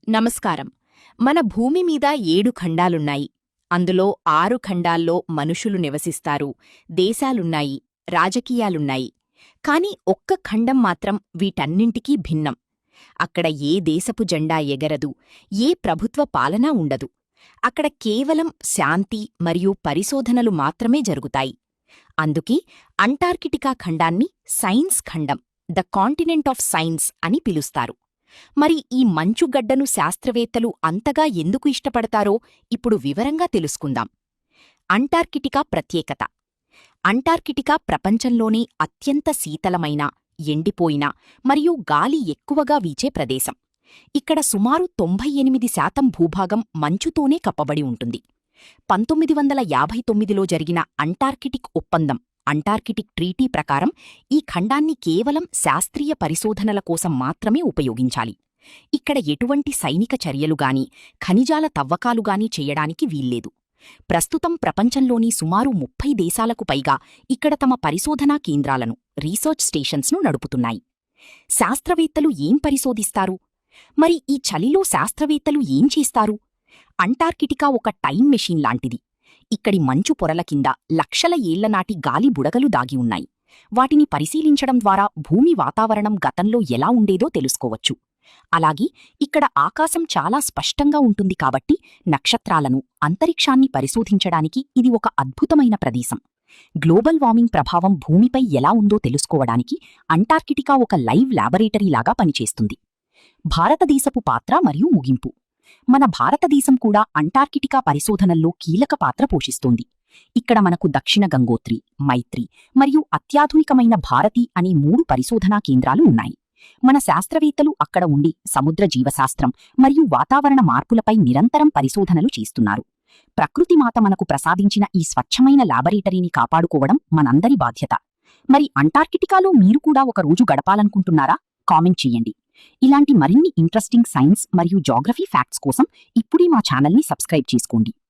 నమస్కారం. మన భూమి మీద 7 ఖండాలున్నాయి. అందులో 6 ఖండాల్లో మనుషులు నివసిస్తారు, దేశాలున్నాయి, రాజకీయాలున్నాయి. కాని ఒక్క ఖండం మాత్రం వీటన్నింటికీ భిన్నం. అక్కడ ఏ దేశపు జెండా ఎగరదు, ఏ ప్రభుత్వ పాలనా ఉండదు. అక్కడ కేవలం శాంతి మరియు పరిశోధనలు మాత్రమే జరుగుతాయి. అందుకే అంటార్కిటికా ఖండాన్ని సైన్స్ ఖండం, ద కాంటినెంట్ ఆఫ్ సైన్స్ అని పిలుస్తారు. మరి ఈ మంచుగడ్డను శాస్త్రవేత్తలు అంతగా ఎందుకు ఇష్టపడతారో ఇప్పుడు వివరంగా తెలుసుకుందాం. అంటార్కిటికా ప్రత్యేకత. అంటార్కిటికా ప్రపంచంలోనే అత్యంత శీతలమైన, ఎండిపోయిన మరియు గాలి ఎక్కువగా వీచే ప్రదేశం. ఇక్కడ సుమారు 98% భూభాగం మంచుతోనే కప్పబడి ఉంటుంది. 1959లో జరిగిన అంటార్కిటిక్ ఒప్పందం, అంటార్కిటిక్ ట్రీటీ ప్రకారం ఈ ఖండాన్ని కేవలం శాస్త్రీయ పరిశోధనల కోసం మాత్రమే ఉపయోగించాలి. ఇక్కడ ఎటువంటి సైనిక చర్యలుగాని, ఖనిజాల తవ్వకాలుగాని చేయడానికి వీల్లేదు. ప్రస్తుతం ప్రపంచంలోని సుమారు 30 దేశాలకు పైగా ఇక్కడ తమ పరిశోధనా కేంద్రాలను, రీసెర్చ్ స్టేషన్స్ను నడుపుతున్నాయి. శాస్త్రవేత్తలు ఏం పరిశోధిస్తారు? మరి ఈ చలిలో శాస్త్రవేత్తలు ఏం చేస్తారు? అంటార్కిటికా ఒక టైం మెషీన్ లాంటిది. ఇక్కడి మంచు పొరల కింద లక్షల ఏళ్లనాటి గాలి బుడగలు దాగి ఉన్నాయి. వాటిని పరిశీలించడం ద్వారా భూమి వాతావరణం గతంలో ఎలా ఉండేదో తెలుసుకోవచ్చు. అలాగే ఇక్కడ ఆకాశం చాలా స్పష్టంగా ఉంటుంది కాబట్టి నక్షత్రాలను, అంతరిక్షాన్ని పరిశోధించడానికి ఇది ఒక అద్భుతమైన ప్రదేశం. గ్లోబల్ వార్మింగ్ ప్రభావం భూమిపై ఎలా ఉందో తెలుసుకోవడానికి అంటార్కిటికా ఒక లైవ్ ల్యాబొరేటరీలాగా పనిచేస్తుంది. భారతదేశపు పాత్ర మరియు ముగింపు. మన భారతదేశం కూడా అంటార్కిటికా పరిశోధనల్లో కీలక పాత్ర పోషిస్తోంది. ఇక్కడ మనకు దక్షిణ గంగోత్రి, మైత్రి మరియు అత్యాధునికమైన భారతి అనే 3 పరిశోధనా కేంద్రాలు ఉన్నాయి. మన శాస్త్రవేత్తలు అక్కడ ఉండి సముద్ర జీవశాస్త్రం మరియు వాతావరణ మార్పులపై నిరంతరం పరిశోధనలు చేస్తున్నారు. ప్రకృతిమాత మనకు ప్రసాదించిన ఈ స్వచ్ఛమైన ల్యాబొరేటరీని కాపాడుకోవడం మనందరి బాధ్యత. మరి అంటార్కిటికాలో మీరు కూడా ఒక రోజు గడపాలనుకుంటున్నారా? కామెంట్ చెయ్యండి. ఇలాంటి మరిన్ని ఇంట్రెస్టింగ్ సైన్స్ మరియు జాగ్రఫీ ఫ్యాక్ట్స్ కోసం ఇప్పుడే మా ఛానల్ని సబ్స్క్రైబ్ చేసుకోండి.